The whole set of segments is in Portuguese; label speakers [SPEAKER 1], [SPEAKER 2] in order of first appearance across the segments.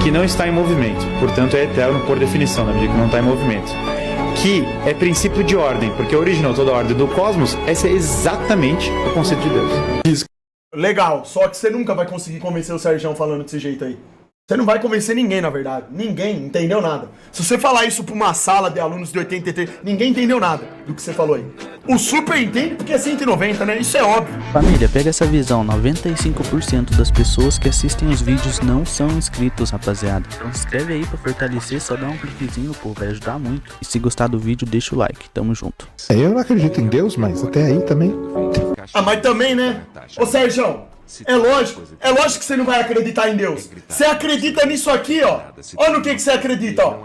[SPEAKER 1] que não está em movimento, portanto é eterno por definição, na medida que não está em movimento. Que é princípio de ordem, porque originou toda a ordem do cosmos, esse é exatamente o conceito de Deus.
[SPEAKER 2] Legal, só que você nunca vai conseguir convencer o Sérgio falando desse jeito aí. Você não vai convencer ninguém, na verdade. Ninguém entendeu nada. Se você falar isso pra uma sala de alunos de 83, ninguém entendeu nada do que você falou aí. O Super entende porque é 190, né? Isso é óbvio.
[SPEAKER 3] Família, pega essa visão. 95% das pessoas que assistem os vídeos não são inscritos, rapaziada. Então se inscreve aí pra fortalecer, só dá um cliquezinho, pô, vai ajudar muito. E se gostar do vídeo, deixa o like. Tamo junto.
[SPEAKER 4] Eu não acredito em Deus, mas até aí também.
[SPEAKER 2] Ah, mas também, né? Ô, Sérgio, é lógico que você não vai acreditar em Deus. Você acredita nisso aqui, ó. Olha no que você acredita, ó.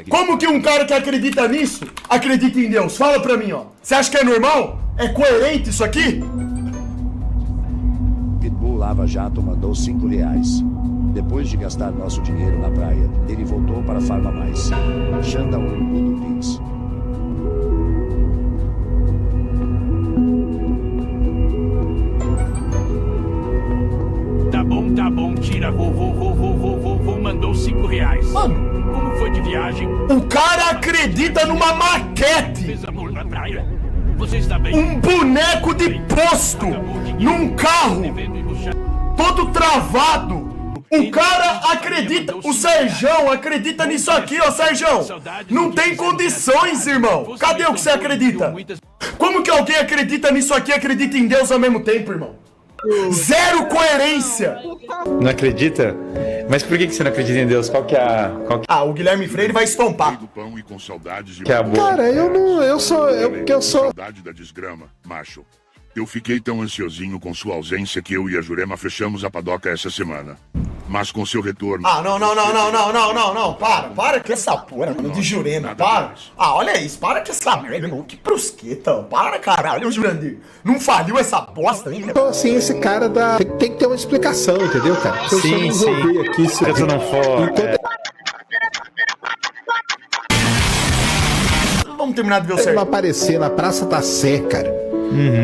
[SPEAKER 2] Como que um cara que acredita nisso acredita em Deus? Fala pra mim, ó. Você acha que é normal? É coerente isso aqui?
[SPEAKER 5] Pitbull Lava Jato mandou R$5. Depois de gastar nosso dinheiro na praia, ele voltou para Farma Mais. Xanda um do Pix.
[SPEAKER 6] Tá bom, tira, vou, mandou R$5.
[SPEAKER 2] Mano,
[SPEAKER 6] Como foi de viagem?
[SPEAKER 2] o cara acredita numa maquete.
[SPEAKER 6] Fez amor na praia? Você está bem?
[SPEAKER 2] Um boneco de posto. Num carro. Todo travado. O cara acredita, o Sérgio acredita nisso aqui, ó, Sérgio. Não tem condições, irmão. Cadê o que você acredita? Como que alguém acredita nisso aqui e acredita em Deus ao mesmo tempo, irmão? Zero coerência.
[SPEAKER 1] Não acredita? Mas por que você não acredita em Deus? Qual que é a...
[SPEAKER 2] Ah, o Guilherme Freire vai estompar.
[SPEAKER 7] Do pão e com saudades de
[SPEAKER 1] Que é a boa?
[SPEAKER 4] Cara, porque eu sou...
[SPEAKER 7] saudade da desgrama, macho. Eu fiquei tão ansiosinho com sua ausência que eu e a Jurema fechamos a padoca essa semana. Mas com seu retorno...
[SPEAKER 2] Ah, não. Para com essa porra, mano, de Jurema, para. Ah, olha isso, para com essa merda, irmão. Que brusqueta, para, caralho, Jurandir. Não faliu essa bosta ainda?
[SPEAKER 4] Então, assim, esse cara da... Tem que ter uma explicação, entendeu, cara? Se eu
[SPEAKER 1] Sim,
[SPEAKER 4] não resolver aqui, se
[SPEAKER 1] eu não for...
[SPEAKER 2] Vamos terminar de ver o
[SPEAKER 4] ele não
[SPEAKER 2] certo.
[SPEAKER 4] aparecer na Praça da Sé, cara,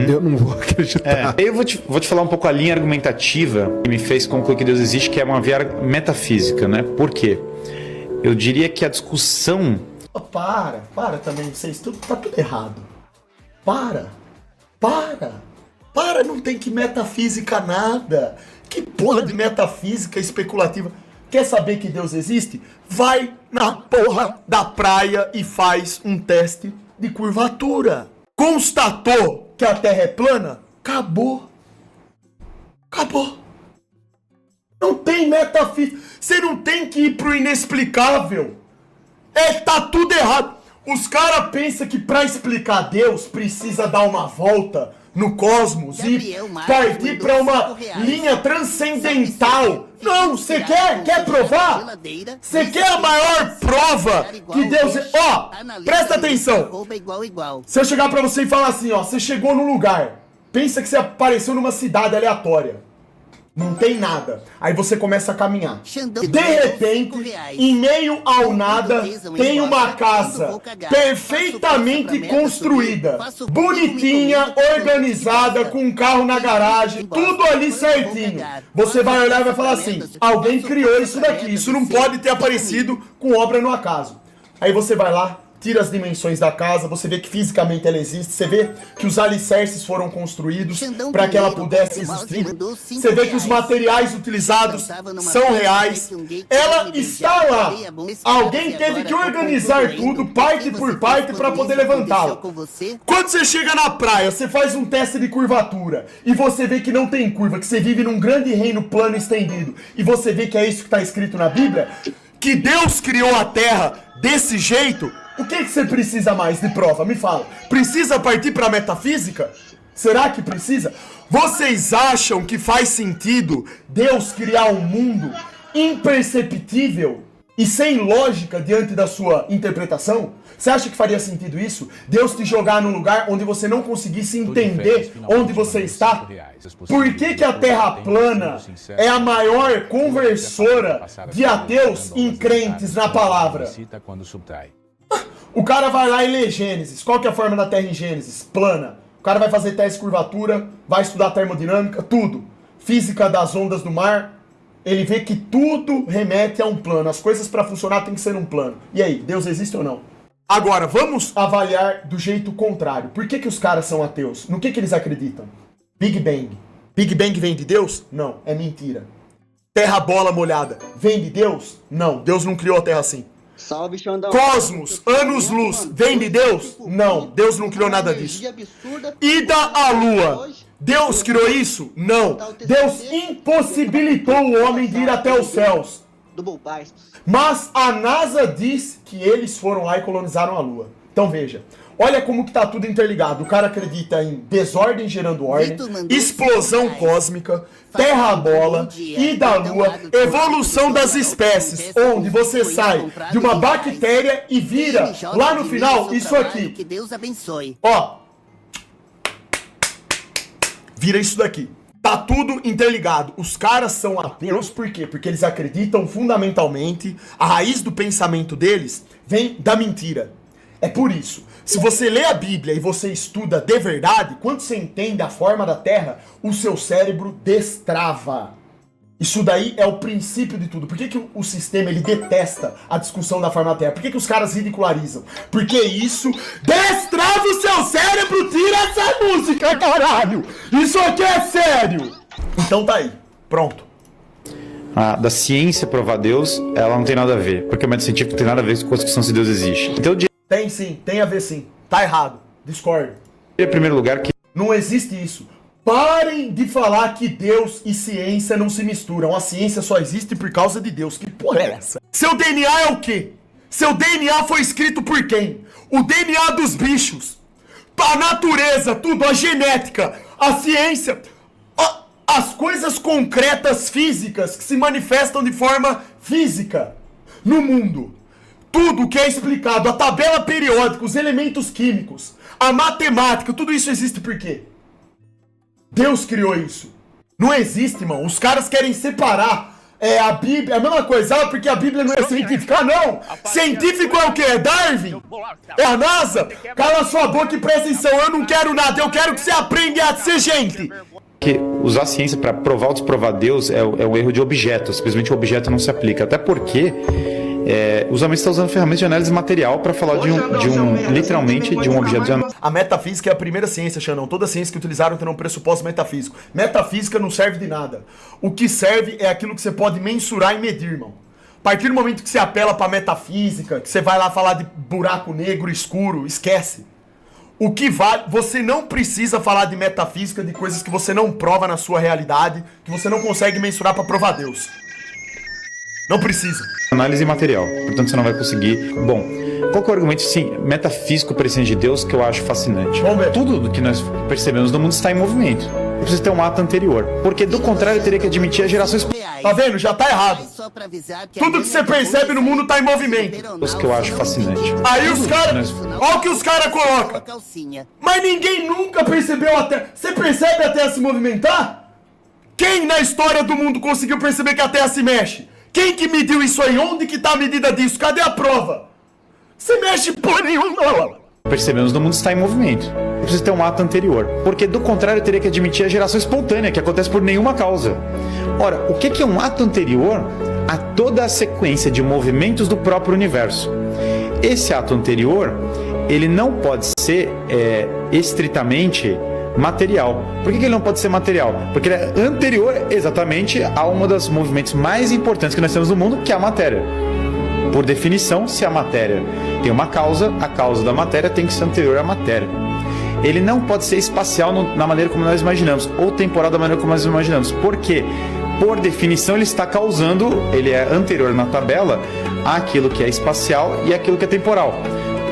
[SPEAKER 4] eu não vou acreditar.
[SPEAKER 1] Eu vou te falar um pouco a linha argumentativa que me fez concluir que Deus existe, que é uma via metafísica, né? Por quê? Eu diria que a discussão...
[SPEAKER 2] Oh, para também, vocês, tá tudo errado. Para, não tem que metafísica nada. Que porra de metafísica especulativa. Quer saber que Deus existe? Vai na porra da praia e faz um teste de curvatura. Constatou que a Terra é plana? Acabou. Não tem metafísica. Você não tem que ir pro inexplicável. Tá tudo errado. Os caras pensam que pra explicar Deus precisa dar uma volta no cosmos e partir pra uma linha transcendental. Não, você quer provar? Você quer a maior prova que Deus... Ó, presta atenção. Se eu chegar pra você e falar assim, ó, você chegou num lugar, pensa que você apareceu numa cidade aleatória. Não tem nada. Aí você começa a caminhar. De repente, em meio ao nada, tem uma casa perfeitamente construída, bonitinha, organizada, com um carro na garagem, tudo ali certinho. Você vai olhar e vai falar assim, alguém criou isso daqui, isso não pode ter aparecido com obra no acaso. Aí você vai lá, tira as dimensões da casa, você vê que fisicamente ela existe, você vê que os alicerces foram construídos para que ela pudesse existir, você vê que os materiais utilizados são reais, ela está lá, alguém teve que organizar tudo, parte por parte, para poder levantá-la. Quando você chega na praia, você faz um teste de curvatura, e você vê que não tem curva, que você vive num grande reino plano estendido, e você vê que é isso que está escrito na Bíblia, que Deus criou a Terra desse jeito. O que você precisa mais de prova? Me fala. Precisa partir para metafísica? Será que precisa? Vocês acham que faz sentido Deus criar um mundo imperceptível e sem lógica diante da sua interpretação? Você acha que faria sentido isso? Deus te jogar num lugar onde você não conseguisse entender onde você está? Por que a Terra plana é a maior conversora de ateus em crentes na palavra? O cara vai lá e lê Gênesis. Qual que é a forma da Terra em Gênesis? Plana. O cara vai fazer teste de curvatura, vai estudar termodinâmica, tudo. Física das ondas do mar. ele vê que tudo remete a um plano. As coisas para funcionar tem que ser um plano. E aí, Deus existe ou não? Agora, vamos avaliar do jeito contrário. Por que os caras são ateus? No que eles acreditam? Big Bang. Big Bang vem de Deus? Não, é mentira. Terra bola molhada. Vem de Deus? Não, Deus não criou a Terra assim.
[SPEAKER 8] Salve, Xandão.
[SPEAKER 2] Cosmos, anos-luz, vem de Deus? Não, Deus não criou nada disso. Ida à Lua. Deus criou isso? Não. Deus impossibilitou o homem de ir até os céus. Mas a NASA diz que eles foram lá e colonizaram a Lua. Então veja, olha como que tá tudo interligado. O cara acredita em desordem gerando ordem, explosão cósmica, terra-bola, ida à Lua, evolução das espécies, onde você sai de uma bactéria e vira, lá no final, isso aqui.
[SPEAKER 8] Que Deus abençoe.
[SPEAKER 2] Ó, vira isso daqui. Tá tudo interligado. Os caras são ateus por quê? Porque eles acreditam fundamentalmente, a raiz do pensamento deles vem da mentira. É por isso. Se você lê a Bíblia e você estuda de verdade, quando você entende a forma da Terra, o seu cérebro destrava. Isso daí é o princípio de tudo. Por que o sistema ele detesta a discussão da forma da Terra? Por que os caras ridicularizam? Porque isso destrava o seu cérebro, tira essa música, caralho! Isso aqui é sério! Então tá aí, pronto.
[SPEAKER 1] Da ciência provar Deus, ela não tem nada a ver. Porque o método científico tem nada a ver com a discussão se Deus existe. Então eu
[SPEAKER 2] Tem sim, tem a ver sim. Tá errado, discordo.
[SPEAKER 1] diria em primeiro lugar que
[SPEAKER 2] Não existe isso. Parem de falar que Deus e ciência não se misturam. A ciência só existe por causa de Deus. Que porra é essa? Seu DNA é o quê? Seu DNA foi escrito por quem? O DNA dos bichos. A natureza, tudo, a genética, a ciência, as coisas concretas físicas que se manifestam de forma física no mundo. Tudo que é explicado, a tabela periódica, os elementos químicos, a matemática, tudo isso existe por quê? Deus criou isso. Não existe, irmão. Os caras querem separar a Bíblia, é a mesma coisa, porque a Bíblia não é científica. Ah, não! Científico é o quê? É Darwin? É a NASA? Cala sua boca e presta atenção. Eu não quero nada, eu quero que você aprenda a ser gente.
[SPEAKER 1] usar a ciência para provar ou desprovar Deus é um erro de objeto. Simplesmente o objeto não se aplica. Até porque os homens estão usando ferramentas de análise material para falar literalmente de um objeto de análise.
[SPEAKER 2] A metafísica é a primeira ciência, Xandão. Toda ciência que utilizaram tem um pressuposto metafísico. Metafísica não serve de nada. O que serve é aquilo que você pode mensurar e medir, irmão. A partir do momento que você apela para metafísica, que você vai lá falar de buraco negro escuro, esquece. O que vale, você não precisa falar de metafísica, de coisas que você não prova na sua realidade, que você não consegue mensurar para provar Deus. Não precisa.
[SPEAKER 1] Análise material, portanto você não vai conseguir. Bom, qual que é o argumento metafísico para a essência de Deus que eu acho fascinante?
[SPEAKER 2] Vamos ver.
[SPEAKER 1] Tudo do que nós percebemos no mundo está em movimento. Precisa ter um ato anterior, porque do contrário teria que admitir as gerações.
[SPEAKER 2] Tá vendo? Já tá errado. Tudo que você percebe no mundo tá em movimento.
[SPEAKER 1] Isso que eu acho fascinante.
[SPEAKER 2] Aí os caras, olha o que os caras colocam. Mas ninguém nunca percebeu a Terra. Você percebe a Terra se movimentar? Quem na história do mundo conseguiu perceber que a Terra se mexe? Quem que mediu isso aí? Onde que tá a medida disso? Cadê a prova? Você mexe por nenhuma.
[SPEAKER 1] Percebemos no mundo está em movimento. Precisa ter um ato anterior, porque do contrário teria que admitir a geração espontânea, que acontece por nenhuma causa. Ora, o que é um ato anterior a toda a sequência de movimentos do próprio universo? Esse ato anterior, ele não pode ser estritamente material. Por que ele não pode ser material? Porque ele é anterior exatamente a um dos movimentos mais importantes que nós temos no mundo, que é a matéria. Por definição, se a matéria tem uma causa, a causa da matéria tem que ser anterior à matéria. Ele não pode ser espacial na maneira como nós imaginamos, ou temporal da maneira como nós imaginamos. Por quê? Por definição, ele está causando, ele é anterior na tabela àquilo que é espacial e àquilo que é temporal.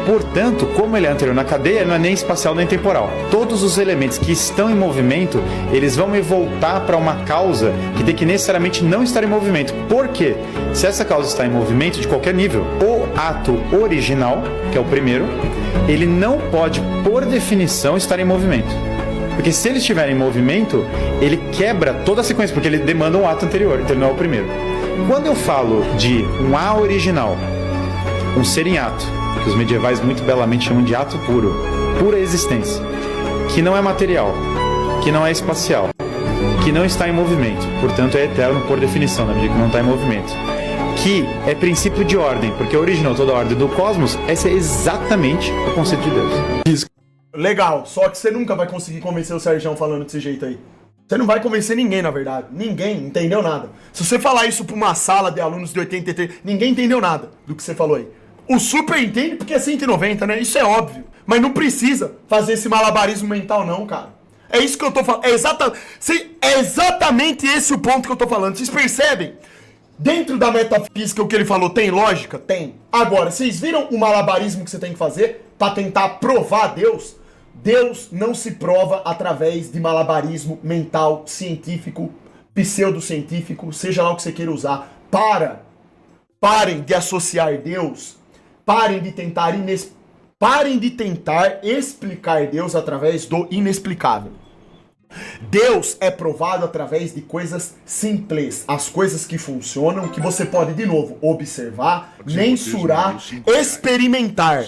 [SPEAKER 1] Portanto, como ele é anterior na cadeia, não é nem espacial nem temporal. Todos os elementos que estão em movimento, eles vão me voltar para uma causa que tem que necessariamente não estar em movimento. Por quê? Se essa causa está em movimento de qualquer nível, o ato original, que é o primeiro, ele não pode, por definição, estar em movimento. Porque se ele estiver em movimento, ele quebra toda a sequência, porque ele demanda um ato anterior, então não é o primeiro. Quando eu falo de um A original, um ser em ato, que os medievais muito belamente chamam de ato puro, pura existência, que não é material, que não é espacial, que não está em movimento, portanto é eterno por definição, na medida que não está em movimento. Que é princípio de ordem, porque originou toda a ordem do cosmos, esse é exatamente o conceito de Deus.
[SPEAKER 2] Legal, só que você nunca vai conseguir convencer o Sérgio falando desse jeito aí. Você não vai convencer ninguém, na verdade. Ninguém entendeu nada. Se você falar isso pra uma sala de alunos de 83, ninguém entendeu nada do que você falou aí. O Super entende porque é 190, né? Isso é óbvio. Mas não precisa fazer esse malabarismo mental, não, cara. É isso que eu tô falando. É exatamente esse o ponto que eu tô falando. Vocês percebem? Dentro da metafísica, o que ele falou tem lógica? Tem. Agora, vocês viram o malabarismo que você tem que fazer pra tentar provar Deus? Deus não se prova através de malabarismo mental, científico, pseudocientífico, seja lá o que você queira usar. Parem de associar Deus, parem de tentar explicar Deus através do inexplicável. Deus é provado através de coisas simples, as coisas que funcionam, que você pode, de novo, observar, mensurar, experimentar.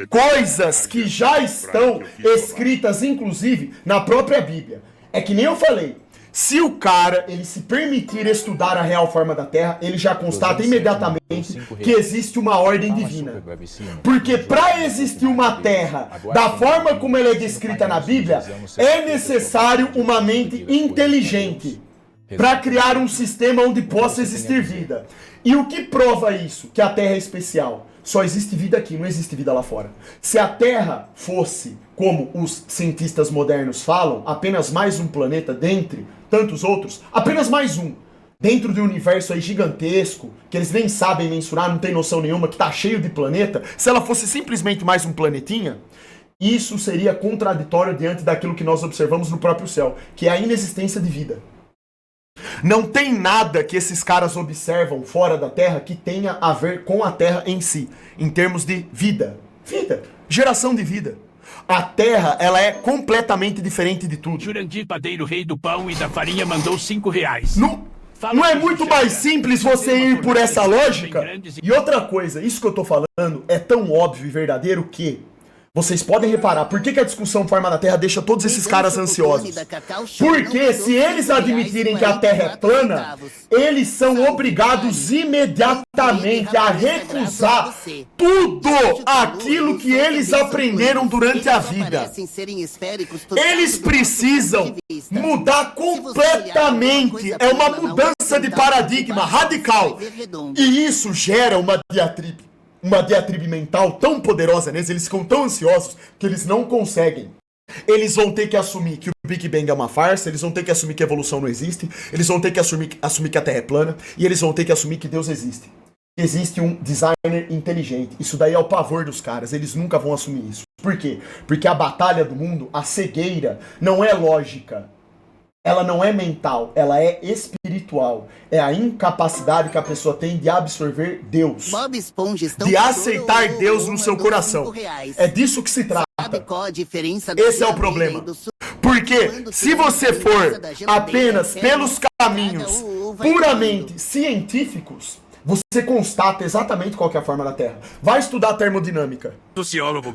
[SPEAKER 2] Coisas que já estão escritas, inclusive, na própria Bíblia. É que nem eu falei, se o cara, ele se permitir estudar a real forma da Terra, ele já constata imediatamente que existe uma ordem divina. Porque para existir uma Terra da forma como ela é descrita na Bíblia, é necessário uma mente inteligente para criar um sistema onde possa existir vida. E o que prova isso? Que a Terra é especial. Só existe vida aqui, não existe vida lá fora. Se a Terra fosse, como os cientistas modernos falam, apenas mais um planeta dentre tantos outros, apenas mais um, dentro de um universo aí gigantesco, que eles nem sabem mensurar, não tem noção nenhuma, que tá cheio de planeta, se ela fosse simplesmente mais um planetinha, isso seria contraditório diante daquilo que nós observamos no próprio céu, que é a inexistência de vida. Não tem nada que esses caras observam fora da Terra que tenha a ver com a Terra em si, em termos de vida. Vida, geração de vida. A Terra, ela é completamente diferente de tudo.
[SPEAKER 6] Jurandir Padeiro, rei do pão e da farinha, mandou R$5.
[SPEAKER 2] Não é muito mais simples você ir por essa lógica? E outra coisa, isso que eu tô falando é tão óbvio e verdadeiro que vocês podem reparar, por que a discussão forma da Terra deixa todos esses caras ansiosos? Porque se eles admitirem que a Terra é plana, eles são obrigados imediatamente a recusar tudo aquilo que eles aprenderam durante a vida. Eles precisam mudar completamente. É uma mudança de paradigma radical. E isso gera uma diatribe mental tão poderosa neles, eles ficam tão ansiosos que eles não conseguem. Eles vão ter que assumir que o Big Bang é uma farsa, eles vão ter que assumir que a evolução não existe, eles vão ter que assumir que a Terra é plana, e eles vão ter que assumir que Deus existe. Existe um designer inteligente. Isso daí é o pavor dos caras, eles nunca vão assumir isso. Por quê? Porque a batalha do mundo, a cegueira, não é lógica. Ela não é mental, ela é espiritual. É a incapacidade que a pessoa tem de absorver Deus. De aceitar Deus no seu coração. É disso que se trata. Esse é o problema. Porque se você for apenas pelos caminhos puramente científicos, você constata exatamente qual que é a forma da Terra. Vai estudar termodinâmica.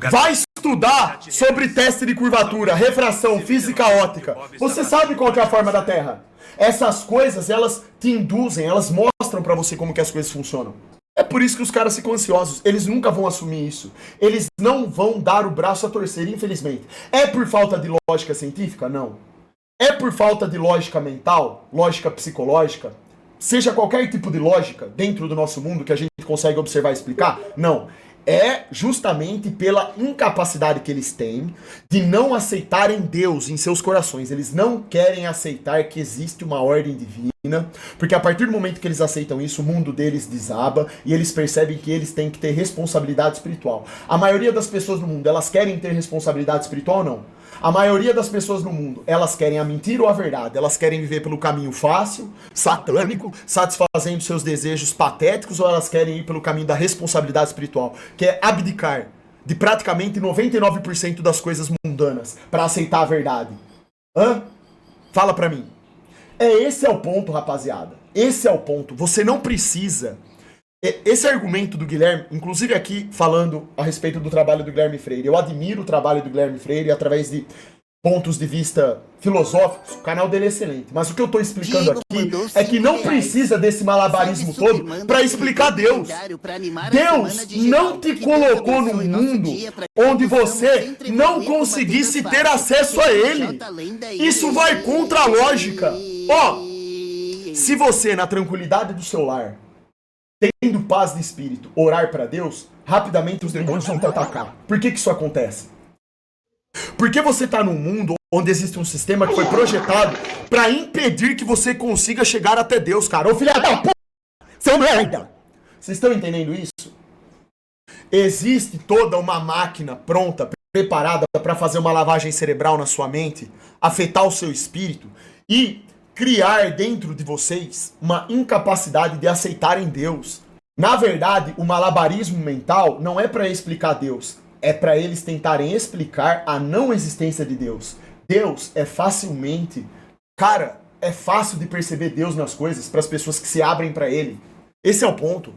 [SPEAKER 2] Vai estudar sobre teste de curvatura, refração, física óptica. Você sabe qual que é a forma da Terra. Essas coisas, elas te induzem, elas mostram pra você como que as coisas funcionam. É por isso que os caras ficam ansiosos. Eles nunca vão assumir isso. Eles não vão dar o braço a torcer, infelizmente. É por falta de lógica científica? Não. É por falta de lógica mental, lógica psicológica? Seja qualquer tipo de lógica dentro do nosso mundo que a gente consegue observar e explicar? Não. É justamente pela incapacidade que eles têm de não aceitarem Deus em seus corações. Eles não querem aceitar que existe uma ordem divina, porque a partir do momento que eles aceitam isso, o mundo deles desaba e eles percebem que eles têm que ter responsabilidade espiritual. A maioria das pessoas no mundo, elas querem ter responsabilidade espiritual ou não? A maioria das pessoas no mundo, elas querem a mentira ou a verdade? Elas querem viver pelo caminho fácil, satânico, satisfazendo seus desejos patéticos, ou elas querem ir pelo caminho da responsabilidade espiritual, que é abdicar de praticamente 99% das coisas mundanas para aceitar a verdade? Fala pra mim. Esse é o ponto, rapaziada. Esse é o ponto. Você não precisa... Esse argumento do Guilherme, inclusive aqui falando a respeito do trabalho do Guilherme Freire, eu admiro o trabalho do Guilherme Freire através de pontos de vista filosóficos, o canal dele é excelente. Mas o que eu tô explicando aqui é que não precisa desse malabarismo todo para explicar Deus. Deus não te colocou num mundo onde você não conseguisse ter acesso a Ele. Isso vai contra a lógica. Ó, se você, na tranquilidade do seu lar, tendo paz de espírito, orar para Deus, rapidamente os demônios vão te atacar. Por que isso acontece? Porque você tá num mundo onde existe um sistema que foi projetado para impedir que você consiga chegar até Deus, cara. Ô filha da p... seu merda! Vocês estão entendendo isso? Existe toda uma máquina pronta, preparada para fazer uma lavagem cerebral na sua mente, afetar o seu espírito e criar dentro de vocês uma incapacidade de aceitarem Deus. Na verdade, o malabarismo mental não é para explicar Deus, é para eles tentarem explicar a não existência de Deus. Deus é facilmente... Cara, é fácil de perceber Deus nas coisas para as pessoas que se abrem para Ele. Esse é o ponto.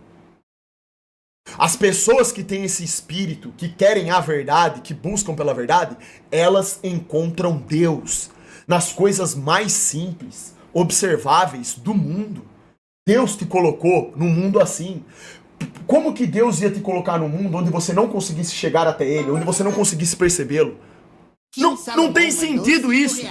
[SPEAKER 2] As pessoas que têm esse espírito, que querem a verdade, que buscam pela verdade, elas encontram Deus nas coisas mais simples, observáveis do mundo. Deus te colocou num mundo assim. Como que Deus ia te colocar num mundo onde você não conseguisse chegar até Ele, onde você não conseguisse percebê-lo? Não tem sentido isso.